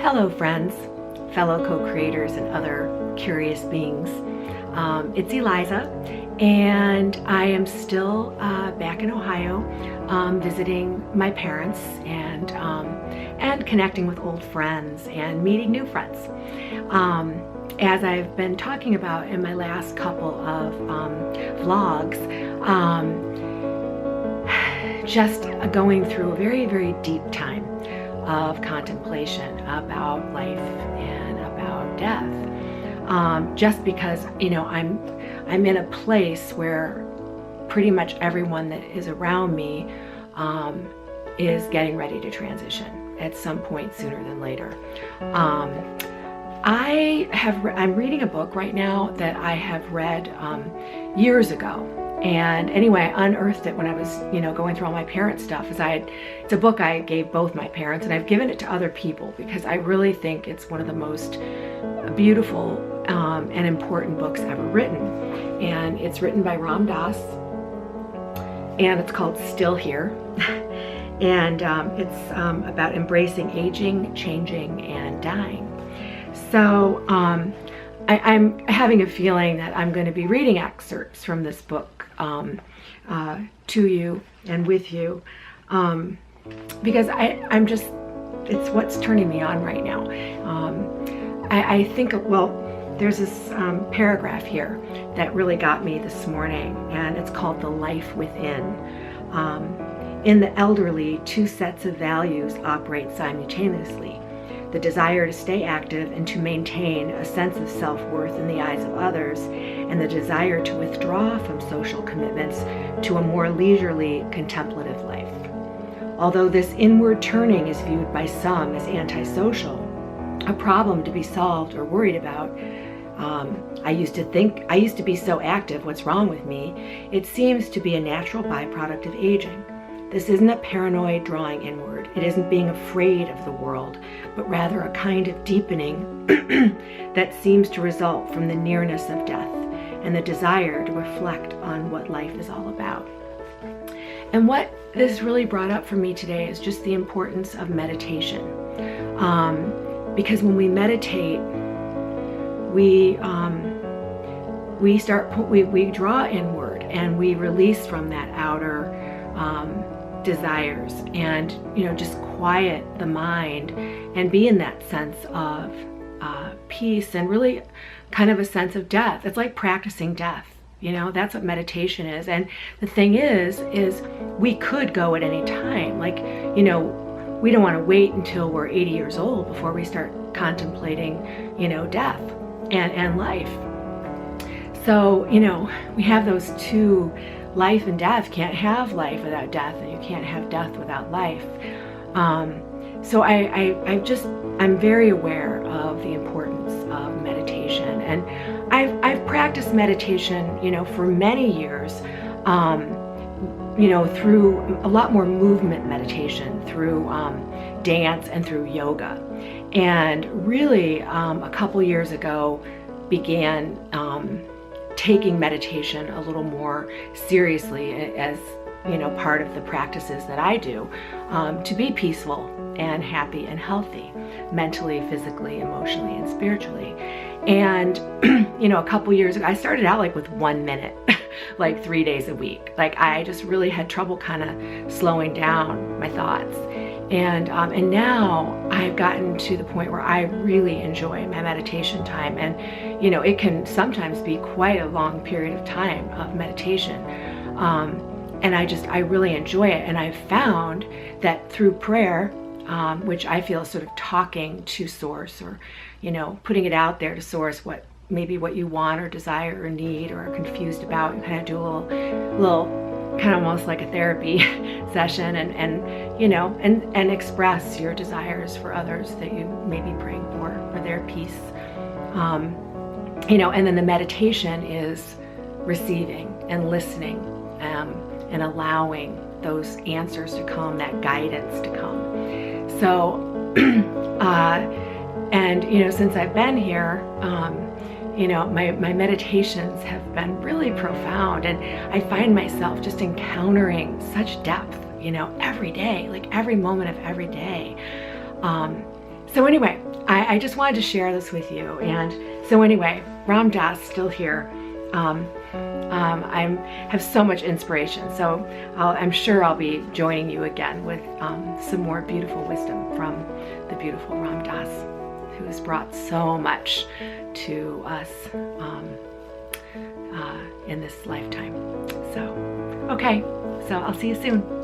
Hello friends, fellow co-creators and other curious beings. It's Eliza, and I am still back in Ohio visiting my parents and connecting with old friends and meeting new friends. As I've been talking about in my last couple of vlogs, just going through a very, very deep time of contemplation about life and about death. Just because, I'm in a place where pretty much everyone that is around me is getting ready to transition at some point sooner than later. I'm reading a book right now that I have read years ago. And anyway, I unearthed it when I was, going through all my parents' stuff. It's a book I gave both my parents, and I've given it to other people because I really think it's one of the most beautiful and important books ever written. And it's written by Ram Dass, and it's called Still Here. And it's about embracing aging, changing, and dying. So I'm having a feeling that I'm going to be reading excerpts from this book to you and with you, because it's what's turning me on right now. I think, there's this paragraph here that really got me this morning, and it's called The Life Within. In the elderly, two sets of values operate simultaneously: the desire to stay active and to maintain a sense of self-worth in the eyes of others, and the desire to withdraw from social commitments to a more leisurely, contemplative life. Although this inward turning is viewed by some as antisocial, a problem to be solved or worried about, I used to be so active, what's wrong with me? It seems to be a natural byproduct of aging. This isn't a paranoid drawing inward. It isn't being afraid of the world, but rather a kind of deepening that seems to result from the nearness of death and the desire to reflect on what life is all about. And what this really brought up for me today is just the importance of meditation. Because when we meditate, we draw inward and we release from that outer desires, and just quiet the mind and be in that sense of peace and really kind of a sense of death. It's like practicing death. That's what meditation is. And the thing is we could go at any time. We don't want to wait until we're 80 years old before we start contemplating, death and life. So, we have those two, life and death. Can't have life without death, and you can't have death without life. So I'm very aware of the importance of meditation, and I've practiced meditation, for many years, through a lot more movement meditation, through dance and through yoga. And really, a couple years ago, began taking meditation a little more seriously as part of the practices that I do, to be peaceful and happy and healthy, mentally, physically, emotionally, and spiritually. And a couple years ago, I started out with 1 minute, 3 days a week. I just really had trouble kind of slowing down my thoughts. And now I've gotten to the point where I really enjoy my meditation time, and it can sometimes be quite a long period of time of meditation, and I really enjoy it. And I've found that through prayer, which I feel is sort of talking to Source, or putting it out there to Source, what you want or desire or need or are confused about, you kind of do a little kind of almost like a therapy session, and express your desires for others that you may be praying for their peace. And then the meditation is receiving and listening, and allowing those answers to come, that guidance to come. So, since I've been here, my meditations have been really profound, and I find myself just encountering such depth, every day, every moment of every day. So anyway, I just wanted to share this with you. And so anyway, Ram Dass still here. I have so much inspiration. So I'm sure I'll be joining you again with some more beautiful wisdom from the beautiful Ram Dass, who has brought so much to us in this lifetime. So, okay, so I'll see you soon.